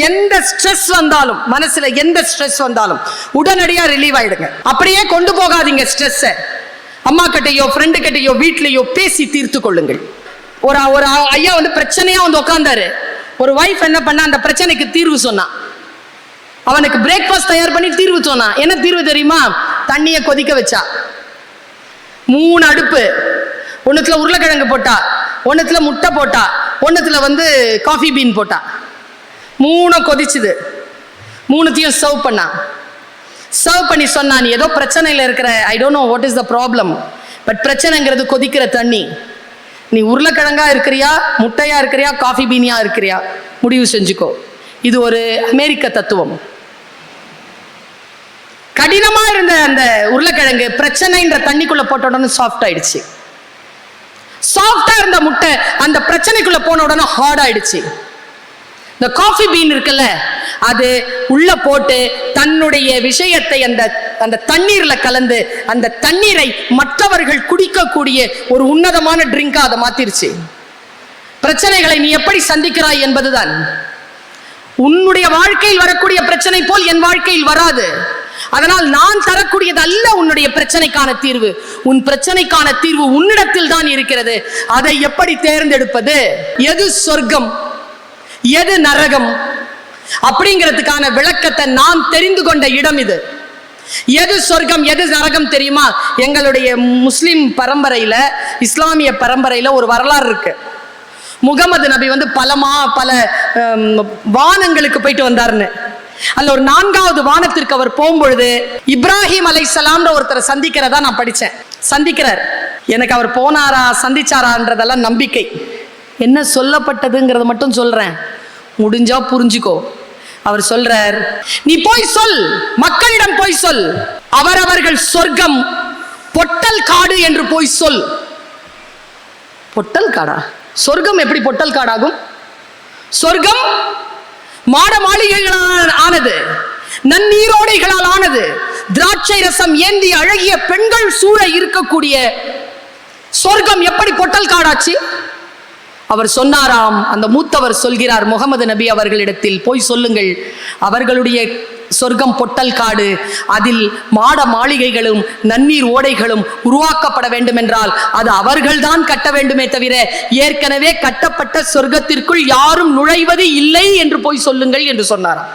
எந்த ஸ்ட்ரெஸ் வந்தாலும், மனசுல எந்த ஸ்ட்ரெஸ் வந்தாலும் உடனடியா ரிலீவ் ஆயிடுங்க. அப்படியே கொண்டு போகாதீங்க ஸ்ட்ரெஸ்ஸை. அம்மா கிட்டையோ ஃப்ரெண்டு கிட்டையோ வீட்லயோ பேசி தீர்த்து கொள்ளுங்கள். ஒரு ஐயா வந்து பிரச்சனையா வந்து உட்கார்ந்தாரு. ஒரு வைஃப் என்ன பண்ணா, அந்த பிரச்சனைக்கு தீர்வு சொன்னான். அவனுக்கு பிரேக்ஃபாஸ்ட் தயார் பண்ணி தீர்வு சொன்னான். என்ன தீர்வு தெரியுமா? தண்ணியை கொதிக்க வச்சா. 3 அடுப்பு, ஒன்னுத்துல உருளைக்கிழங்கு போட்டா, ஒன்னுத்துல முட்டை போட்டா, ஒன்னுத்துல வந்து காஃபி பீன் போட்டா. 3 கொதிச்சுது. 3த்தையும் சர்வ் பண்ணா. சர்வ் பண்ணி சொன்னா, நீ ஏதோ பிரச்சனையில் இருக்கிற, I don't know what is the problem, but பிரச்சனைங்கிறது கொதிக்கிற தண்ணி. நீ உருளைக்கிழங்கா இருக்கிறியா, முட்டையா இருக்கிறியா, காஃபி பீனியா இருக்கிறியா, முடிவு செஞ்சுக்கோ. இது ஒரு அமெரிக்க தத்துவம். கடினமா இருந்த அந்த உருளைக்கிழங்கு பிரச்சனைன்ற தண்ணிக்குள்ள போட்ட உடனே சாஃப்ட் ஆயிடுச்சு. சாஃப்டா இருந்த முட்டை அந்த பிரச்சனைக்குள்ள போன உடனே ஹார்ட் ஆயிடுச்சு. இந்த காஃபி பீன் இருக்குல்ல, அது உள்ள போட்டு தன்னுடைய விஷயத்தை அந்த தண்ணீர்ல கலந்து அந்த தண்ணீரை மற்றவர்கள் குடிக்கக்கூடிய ஒரு உன்னதமான ட்ரிங்கா அதை மாத்திருச்சு. பிரச்சனைகளை நீ எப்படி சந்திக்கிறாய் என்பதுதான். உன்னுடைய வாழ்க்கையில் வரக்கூடிய பிரச்சனை போல் என் வாழ்க்கையில் வராது. அதனால் நான் தரக்கூடியது அல்ல உன்னுடைய பிரச்சனைக்கான தீர்வு. உன் பிரச்சனைக்கான தீர்வு உன்னிடத்தில் தான் இருக்கிறது. அதை எப்படி தேர்ந்தெடுப்பது, எது சொர்க்கம் எது நரகம் அப்படிங்கிறதுக்கான விளக்கத்தை நான் தெரிந்து கொண்ட இடம் இது. எது சொர்க்கம் எது நரகம் தெரியுமா? எங்களுடைய முஸ்லிம் பரம்பரையில, இஸ்லாமிய பரம்பரையில ஒரு வரலாறு இருக்கு. முகமது நபி வந்து பல வானங்களுக்கு போயிட்டு வந்தாருன்னு. அல்ல ஒரு 4வது வானத்திற்கு அவர் போகும்பொழுது இப்ராஹிம் அலைஹிஸ்ஸலாம்ன்ற ஒருத்தரை சந்திக்கிறதா நான் படிச்சேன். சந்திக்கிறார். எனக்கு அவர் போனாரா சந்திச்சாரான்றதெல்லாம் நம்பிக்கை. என்ன சொல்லப்பட்டதுங்கிறத மட்டும் சொல்றேன், முடிஞ்சா புரிஞ்சுக்கோ. அவர் சொல்றார், நீ போய் சொல், மக்களிடம் போய் சொல், அவரவர்கள் சொர்க்கம் பொட்டல் காடு என்று போய் சொல். பொட்டல் காடா? சொர்க்கம் எப்படி பொட்டல் காடாகும்? சொர்க்கம் மாட மாளிகைகளால் ஆனது, நன்னீரோடைகளால் ஆனது, திராட்சை ரசம் ஏந்தி அழகிய பெண்கள் சூழ இருக்கக்கூடிய சொர்க்கம் எப்படி பொட்டல் காடாச்சு? அவர் சொன்னாராம், அந்த மூத்தவர் சொல்கிறார் முகமது நபி அவர்களிடத்தில், போய் சொல்லுங்கள், அவர்களுடைய சொர்க்கம் பொட்டல் காடு, அதில் மாட மாளிகைகளும் நன்னீர் ஓடைகளும் உருவாக்கப்பட வேண்டும் என்றால் அது அவர்கள்தான் கட்ட வேண்டுமே தவிர ஏற்கனவே கட்டப்பட்ட சொர்க்கத்திற்குள் யாரும் நுழைவது இல்லை என்று போய் சொல்லுங்கள் என்று சொன்னாராம்.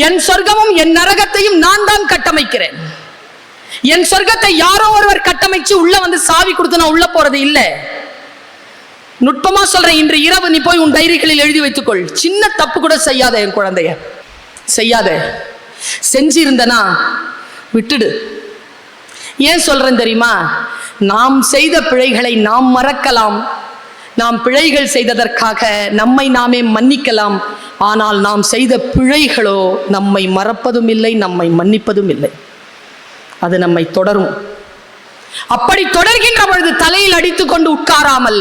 என் சொர்க்கமும் என் நரகத்தையும் நான் தான் கட்டமைக்கிறேன். என் சொர்க்கத்தை யாரோ ஒருவர் கட்டமைச்சு உள்ள வந்து சாவி கொடுத்து நான் உள்ள போறது இல்லை. நுட்பமா சொல்றேன், இன்று இரவு நீ போய் உன் டைரிகளில் எழுதி வைத்துக்கொள், சின்ன தப்பு கூட செய்யாத என் குழந்தைய, செய்யாத. செஞ்சிருந்தனா விட்டுடு. ஏன் சொல்றேன் தெரியுமா? நாம் செய்த பிழைகளை நாம் மறக்கலாம், நாம் பிழைகள் செய்ததற்காக நம்மை நாமே மன்னிக்கலாம். ஆனால் நாம் செய்த பிழைகளோ நம்மை மறப்பதும் இல்லை, நம்மை மன்னிப்பதும் இல்லை. அது நம்மை தொடரும். அப்படி தொடர்கின்ற பொழுது தலையில் அடித்துக் கொண்டு உட்காராமல்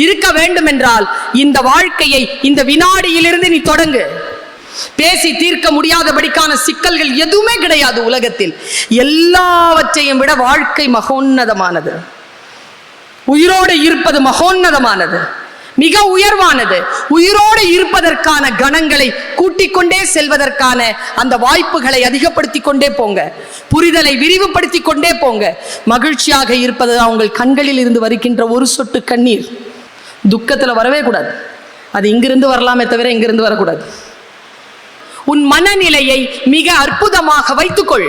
இருக்க வேண்டும் என்றால் இந்த வாழ்க்கையை இந்த வினாடியிலிருந்து நீ தொடங்கு. பேசி தீர்க்க முடியாதபடிக்கான சிக்கல்கள் எதுவுமே கிடையாது உலகத்தில். எல்லாவற்றையும் விட வாழ்க்கை மகோன்னதமானது. உயிரோடு இருப்பது மகோன்னதமானது, மிக உயர்வானது. உயிரோடு இருப்பதற்கான கணங்களை கூட்டிக் கொண்டே செல்வதற்கான அந்த வாய்ப்புகளை அதிகப்படுத்திக் கொண்டே போங்க. புரிதலை விரிவுபடுத்திக் கொண்டே போங்க. மகிழ்ச்சியாக இருப்பது உங்கள் கண்களில் இருந்து வருகின்ற ஒரு சொட்டு கண்ணீர் துக்கத்துல வரவே கூடாது. அது இங்கிருந்து வரலாமே தவிர இங்கிருந்து வரக்கூடாது. உன் மனநிலையை மிக அற்புதமாக வைத்துக்கொள்.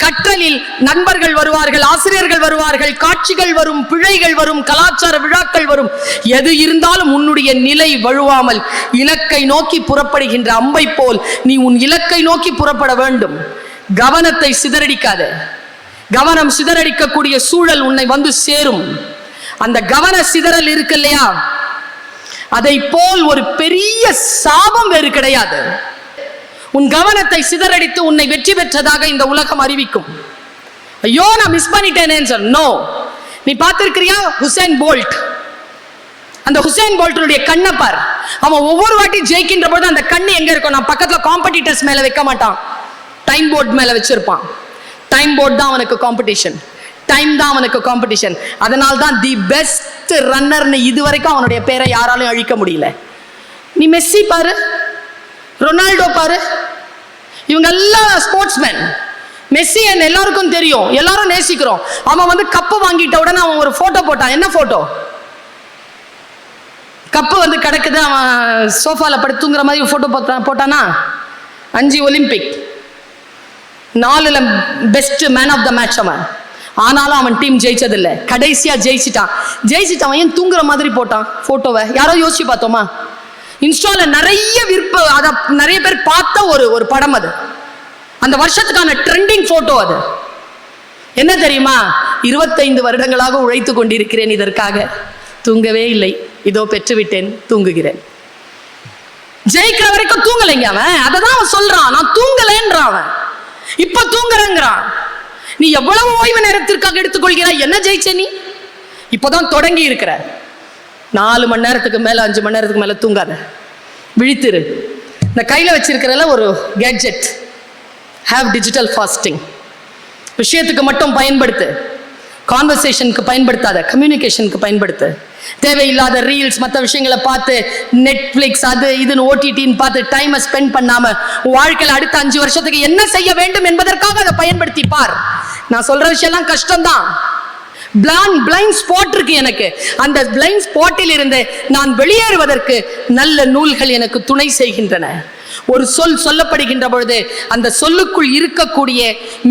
கற்றலில் நண்பர்கள் வருவார்கள், ஆசிரியர்கள் வருவார்கள், காட்சிகள் வரும், பிழைகள் வரும், கலாச்சார விழாக்கள் வரும். எது இருந்தாலும் உன்னுடைய நிலை வழுவாமல் இலக்கை நோக்கி புறப்படுகின்ற அம்பை போல் நீ உன் இலக்கை நோக்கி புறப்பட வேண்டும். கவனத்தை சிதறடிக்காத. கவனம் சிதறடிக்கக்கூடிய சூழல் உன்னை வந்து சேரும். அந்த கவன சிதறல் இருக்கு இல்லையா, அதை போல் ஒரு பெரிய சாபம் வேறு கிடையாது. உன் கவனத்தை சிதறடித்து உன்னை வெற்றி பெற்றதாக இந்த உலகம் அறிவிக்கும். ஐயோ நான் மிஸ் பண்ணிட்டேனேன்னு சொல். நோ, நீ பார்த்திருக்கிறியா ஹுசேன் போல்ட்? அந்த ஹுசேன் போல்ட்டுடைய கண்ணை பார். அவன் ஒவ்வொரு வாட்டி ஜெயிக்கின்ற போது அந்த கண்ணு எங்க இருக்கும்? நான் பக்கத்துல காம்படிட்டர்ஸ் மேல வைக்க மாட்டான், டைம் போர்ட் மேல வச்சிருப்பான். டைம் போர்ட் தான் அவனுக்கு காம்படிஷன், டைம் தான் அவனுக்கு காம்படிஷன். அதனால தான் தி பெஸ்ட் ரன்னர்னு இதுவரைக்கும் அவனுடைய பேரை யாராலும் அழிக்க முடியல. நீ மெஸ்ஸி பாரு, ரொனால்டோ பாரு, இவங்க எல்லாம் ஸ்போர்ட்ஸ்மேன். மெஸ்ஸி என்ன எல்லாருக்கும் தெரியும், எல்லாரும் நேசிக்கிறோம். அவன் வந்து கப்பு வாங்கிட்ட உடனே அவன் ஒரு போட்டோ போட்டான். என்ன போட்டோ? கப்பு வந்து கிடக்குது, அவன் சோஃபால படுத்து தூங்குற மாதிரி போட்டோ போட்டானா? 5 ஒலிம்பிக், 4ல best man of the match அவன். ஆனாலும் அவன் டீம் ஜெயிச்சதில்லை. கடைசியா ஜெயிச்சிட்டான். ஏன் தூங்குற மாதிரி போட்டான் போட்டோவை? யாரோ யோசிச்சு பார்த்தோமா? இன்ஸ்டால நிறைய நிறைய பேர் பார்த்த ஒரு படம் அது. அந்த வருஷத்துக்கான ட்ரெண்டிங் போட்டோ அது. என்ன தெரியுமா? 25 வருடங்களாக உழைத்து கொண்டிருக்கிறேன் இதற்காக, தூங்கவே இல்லை, இதோ பெற்றுவிட்டேன், தூங்குகிறேன். ஜெயிக்கிற வரைக்கும் தூங்கலைங்க அவன். அததான் அவன் சொல்றான், நான் தூங்கலேன்றான் அவன். இப்ப தூங்குறேங்கிறான். நீ எவ்வளவு ஓய்வு நேரத்திற்காக எடுத்துக்கொள்கிறாய்? என்ன ஜெயிச்ச நீ? இப்பதான் தொடங்கி இருக்கிற. 4 மணி நேரத்துக்கு மேல 5 மணி நேரத்துக்கு மேல தூங்காத, விழித்திரு. இந்த கையில வச்சிருக்கிறல ஒரு கேட்ஜெட், ஹேவ் டிஜிட்டல் ஃபாஸ்டிங். விஷயத்துக்கு மட்டும் பயன்படுத்து, கான்வர்சேஷனுக்கு பயன்படுத்தாத, கம்யூனிகேஷனுக்கு பயன்படுத்து. தேவையில்லாத ரீல்ஸ், மற்ற விஷயங்களை பார்த்து, நெட்ஃபிளிக்ஸ் அது இதுன்னு ஓடிடின்னு பார்த்து டைமை ஸ்பெண்ட் பண்ணாம வாழ்க்கையில் அடுத்த 5 வருஷத்துக்கு என்ன செய்ய வேண்டும் என்பதற்காக அதை பயன்படுத்தி பார். நான் சொல்ற விஷயம்லாம் கஷ்டம்தான். பிளைண்ட் ஸ்பாட் இருக்கு எனக்கு. அந்த பிளைண்ட் ஸ்பாட்டில் இருந்து நான் வெளியேறுவதற்கு நல்ல நூல்கள் எனக்கு துணை செய்கின்றன. ஒரு சொல் சொல்லப்படுகின்ற பொழுது அந்த சொல்லுக்குள் இருக்கக்கூடிய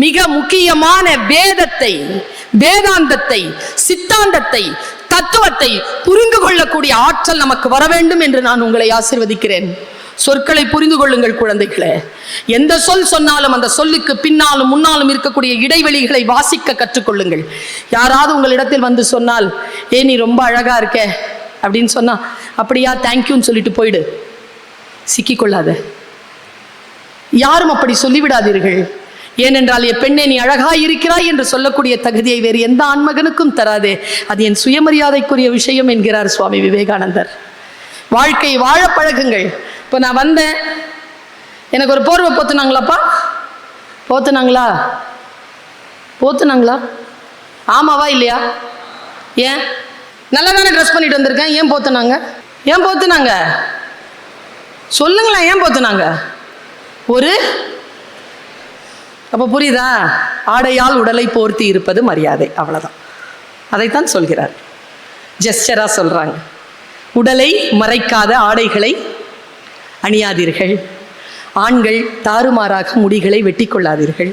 மிக முக்கியமான வேதாந்தத்தை, சித்தாந்தத்தை, தத்துவத்தை புரிந்து கொள்ளக்கூடிய ஆற்றல் நமக்கு வர வேண்டும் என்று நான் உங்களை ஆசீர்வதிக்கிறேன். சொற்களை புரிந்து கொள்ளுங்கள் குழந்தைகளே. எந்த சொல் சொன்னாலும் அந்த சொல்லுக்கு பின்னாலும் முன்னாலும் இருக்கக்கூடிய இடைவெளிகளை வாசிக்க கற்றுக்கொள்ளுங்கள். யாராவது உங்களிடத்தில் வந்து சொன்னால், நீ ரொம்ப அழகா இருக்க அப்படின்னு சொன்னா, அப்படியா தேங்க்யூன்னு சொல்லிட்டு போயிடு, சிக்கிக்கொள்ளாத. யாரும் அப்படி சொல்லிவிடாதீர்கள். ஏனென்றால் என் பெண்ணே நீ அழகாய் இருக்கிறாய் என்று சொல்லக்கூடிய தகுதியை வேறு எந்த ஆண்மகனுக்கும் தராதே. அது என் சுயமரியாதைக்குரிய விஷயம் என்கிறார் சுவாமி விவேகானந்தர். வாழ்க்கை வாழ பழகுங்கள். இப்போ நான் வந்தேன், எனக்கு ஒரு போர்வை போத்துனாங்களாப்பா? போத்துனாங்களா? ஆமாவா இல்லையா? ஏன்? நல்லா தானே ட்ரெஸ் பண்ணிட்டு வந்திருக்கேன், ஏன் போத்துனாங்க? சொல்லுங்களேன், ஏன் போத்துனாங்க? அப்போ புரியுதா? ஆடையால் உடலை போர்த்தி இருப்பது மரியாதை, அவ்வளவுதான். அதைத்தான் சொல்கிறார், ஜெஸ்டரா சொல்றாங்க. உடலை மறைக்காத ஆடைகளை அணியாதீர்கள். ஆண்கள் தாறுமாறாக முடிகளை வெட்டி கொள்ளாதீர்கள்.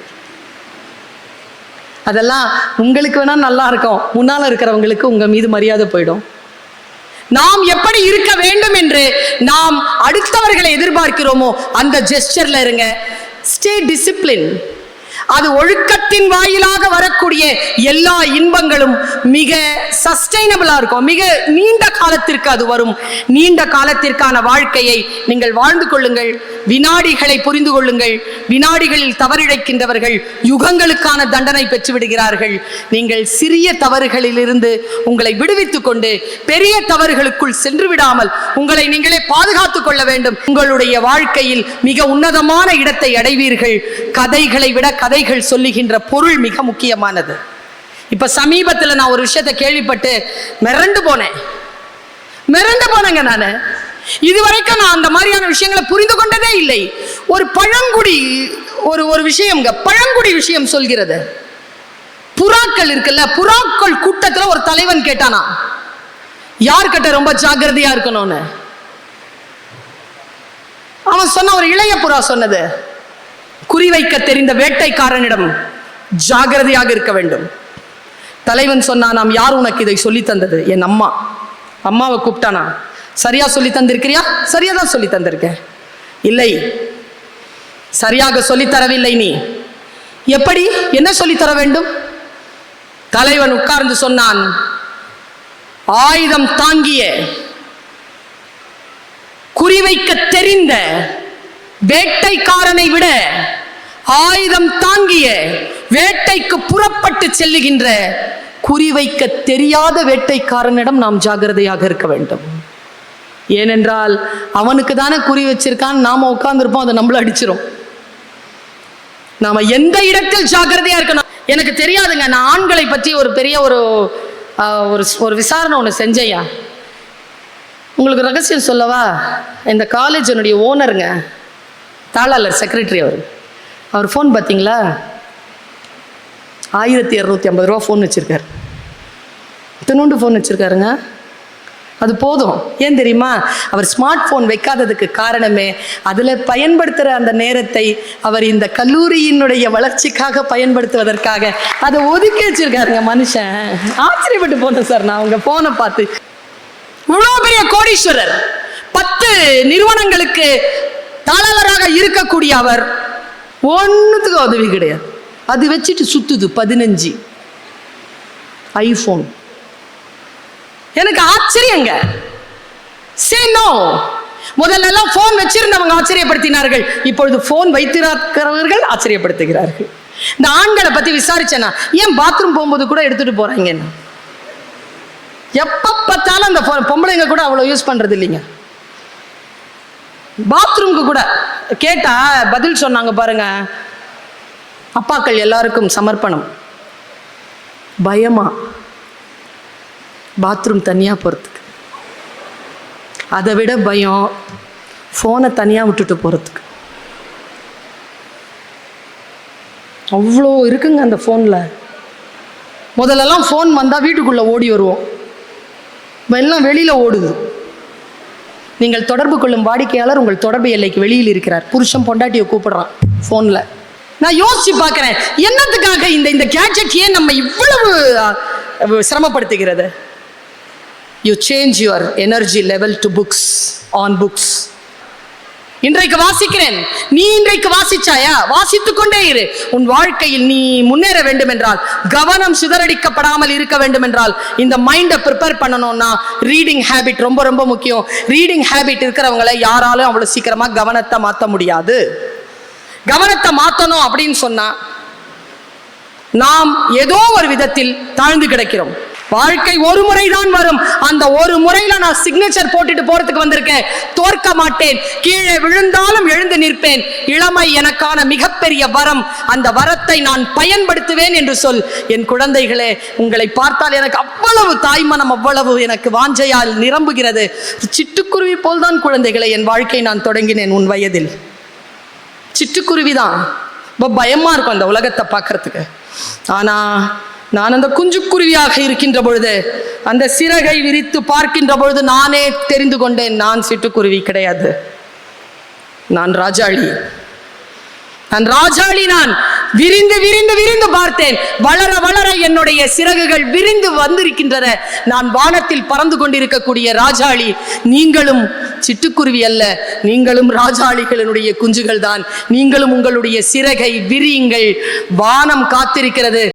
அதெல்லாம் உங்களுக்கு வேணா நல்லா இருக்கும், முன்னால இருக்கிறவங்களுக்கு உங்க மீது மரியாதை போயிடும். நாம் எப்படி இருக்க வேண்டும் என்று நாம் அடுத்தவர்களை எதிர்பார்க்கிறோமோ அந்த ஜெஸ்டர்ல இருங்க. Stay discipline. அது ஒழுக்கத்தின் வாயிலாக வரக்கூடிய எல்லா இன்பங்களும் மிக சஸ்டைனபிளா இருக்கும். மிக நீண்ட காலத்திற்கு அது வரும். நீண்ட காலத்திற்கான வாழ்க்கையை நீங்கள் வாழ்ந்து கொள்ளுங்கள். வினாடிகளை புரிந்து கொள்ளுங்கள். வினாடிகளில் தவறிழைக்கின்றவர்கள் யுகங்களுக்கான தண்டனை பெற்று விடுகிறார்கள். நீங்கள் சிறிய தவறுகளில் இருந்து உங்களை விடுவித்துக் கொண்டு பெரிய தவறுகளுக்குள் சென்று விடாமல் உங்களை நீங்களே பாதுகாத்துக் கொள்ள வேண்டும். உங்களுடைய வாழ்க்கையில் மிக உன்னதமான இடத்தை அடைவீர்கள். கதைகளை விட கதைகள் சொல்லுகின்ற பொருள் மிக முக்கியமானது. இப்ப சமீபத்தில் நான் ஒரு விஷயத்தை கேள்விப்பட்டு மிரண்டு போனேங்க. நானு இதுவரைக்கும் நான் அந்த மாதிரியான விஷயங்களை புரிந்து கொண்டதே இல்லை. ஒரு பழங்குடி ஒரு விஷயம்ங்க, பழங்குடி விஷயம் சொல்கிறது. புறாக்கள் இருக்குல்ல, புறாக்கள் கூட்டத்தில் ஒரு தலைவன் கேட்டானா, யார்கிட்ட ரொம்ப ஜாக்கிரதையா இருக்கணும்னு. அவன் சொன்ன, ஒரு இளைய புறா சொன்னது, குறிவைக்க தெரிந்த வேட்டைக்காரனிடம் ஜாகிரதையாக இருக்க வேண்டும். தலைவன் சொன்னானாம், யார் உனக்கு இதை சொல்லி தந்தது? என் அம்மாவை கூப்பிட்டானா, சரியா சொல்லி தந்திருக்கிறியா? சரியா தான் சொல்லி தந்திருக்கேன். இல்லை, சரியாக சொல்லித்தரவில்லை. நீ எப்படி, என்ன சொல்லித்தர வேண்டும்? தலைவன் உட்கார்ந்து சொன்னான், ஆயுதம் தாங்கிய குறிவைக்க தெரிந்த வேட்டைக்காரனை விட ஆயுதம் தாங்கிய வேட்டைக்கு புறப்பட்டு செல்லுகின்ற குறிவைக்க தெரியாத வேட்டைக்காரனிடம் நாம் ஜாகிரதையாக இருக்க வேண்டும். ஏனென்றால் அவனுக்கு தானே குறி வச்சிருக்கான், நாம உட்கார்ந்து இருப்போம், அதை நம்மள அடிச்சிரும். நாம எந்த இடத்தில் ஜாகிரதையா இருக்கணும். எனக்கு தெரியாதுங்க, நான் ஆண்களை பற்றி ஒரு பெரிய ஒரு விசாரணை ஒன்று செஞ்சையா. உங்களுக்கு ரகசியம் சொல்லவா? இந்த காலேஜனுடைய ஓனருங்க, தாளாளர் செக்ரட்டரி அவர் ஃபோன் பார்த்தீங்களா, 1250 ரூபா ஃபோன் வச்சுருக்காரு. இத்தனோண்டு ஃபோன் வச்சுருக்காருங்க. அது போதும். ஏன் தெரியுமா? அவர் ஸ்மார்ட் ஃபோன் வைக்காததுக்கு காரணமே அதில் பயன்படுத்துகிற அந்த நேரத்தை அவர் இந்த கல்லூரியினுடைய வளர்ச்சிக்காக பயன்படுத்துவதற்காக அதை ஒதுக்கி வச்சிருக்காருங்க மனுஷன். ஆச்சரியப்பட்டு போனேன் சார் நான் உங்கள் ஃபோனை பார்த்து. இவ்வளோ பெரிய கோடீஸ்வரர், 10 நிறுவனங்களுக்கு தாளராக இருக்கக்கூடிய அவர் ஒன்றுத்துக்கு உதவி கிடையாது. அது வச்சுட்டு சுத்துது 15 ஐஃபோன். எனக்கு ஆச்சரியங்க. Say no. முதல்ல போன் வச்சிருந்தவங்க ஆச்சரியப்படுத்தினார்கள், இப்பொழுது போன் வைத்திருக்கிறவர்கள் ஆச்சரியப்படுத்துகிறார்கள். இந்த ஆண்களை பத்தி விசாரிச்சேனா, ஏன் பாத்ரூம் போகும்போது கூட எடுத்துட்டு போறாங்க? எப்ப பார்த்தாலும் அந்த பொம்பளைங்க கூட அவ்வளவு யூஸ் பண்றது இல்லைங்க. பாத்ரூம்க்கு கூட கேட்டா பதில் சொன்னாங்க பாருங்க, அப்பாக்கள் எல்லாருக்கும் சமர்ப்பணம். பயமா பாத்ரூம் தனியாக போகிறதுக்கு, அதை விட பயம் ஃபோனை தனியாக விட்டுட்டு போகிறதுக்கு. அவ்வளோ இருக்குங்க அந்த ஃபோனில். முதல்லலாம் ஃபோன் வந்தால் வீட்டுக்குள்ளே ஓடி வருவோம், எல்லாம் வெளியில் ஓடுது. நீங்கள் தொடர்பு கொள்ளும் வாடிக்கையாளர் உங்கள் தொடர்பு எல்லைக்கு வெளியில் இருக்கிறார். புருஷன் பொண்டாட்டியை கூப்பிடுறான் ஃபோனில். நான் யோசிச்சு பார்க்குறேன், என்னத்துக்காக இந்த கேட்ஜெட் ஏன் நம்ம இவ்வளவு சிரமப்படுத்துகிறது? You change your energy level to books, on books. இன்றைக்கு வாசிக்கிறேன், நீ இன்றைக்கு வாசிச்சாயா? வாசித்துக் கொண்டே இரு. உன் வாழ்க்கையில் நீ முன்னேற வேண்டும் என்றால், கவனம் சிதறடிக்கப்படாமல் இருக்க வேண்டும் என்றால், இந்த மைண்டை ப்ரிப்பேர் பண்ணணும்னா ரீடிங் ஹேபிட் ரொம்ப ரொம்ப முக்கியம். ரீடிங் ஹேபிட் இருக்கிறவங்களை யாராலும் அவ்வளவு சீக்கிரமா கவனத்தை மாற்ற முடியாது. கவனத்தை மாற்றணும் அப்படின்னு சொன்னா நாம் ஏதோ ஒரு விதத்தில் தாழ்ந்து கிடக்கிறோம். வாழ்க்கை ஒரு முறைதான் வரும். அந்த ஒரு முறையில நான் சிக்னேச்சர் போட்டுட்டு போறதுக்கு வந்திருக்கேன். தோற்க மாட்டேன். கீழே விழுந்தாலும் எழுந்து நிற்பேன். இளமை எனக்கான மிகப்பெரிய வரம். அந்த வரத்தை நான் பயன்படுத்துவேன் என்று சொல். என் குழந்தைகளே, உங்களை பார்த்தால் எனக்கு அவ்வளவு தாய்மனம், அவ்வளவு எனக்கு வாஞ்சையால் நிரம்புகிறது. சிட்டுக்குருவி போல்தான் குழந்தைகளை என் வாழ்க்கை நான் தொடங்கினேன். உன் வயதில் சிட்டுக்குருவிதான். ரொம்ப பயமா இருக்கும் அந்த உலகத்தை பார்க்கறதுக்கு. ஆனா நான் அந்த குஞ்சுக்குருவியாக இருக்கின்ற பொழுது, அந்த சிறகை விரித்து பார்க்கின்ற பொழுது நானே தெரிந்து கொண்டேன், நான் சிட்டுக்குருவி கிடையாது, நான் ராஜாளி. நான் விரிந்து விரிந்து விரிந்து பார்த்தேன். வளர வளர என்னுடைய சிறகுகள் விரிந்து வந்திருக்கின்றன. நான் வானத்தில் பறந்து கொண்டிருக்கக்கூடிய ராஜாளி. நீங்களும் சிட்டுக்குருவி அல்ல, நீங்களும் ராஜாளிகளுடைய குஞ்சுகள் தான். நீங்களும் உங்களுடைய சிறகை விரியுங்கள். வானம் காத்திருக்கிறது.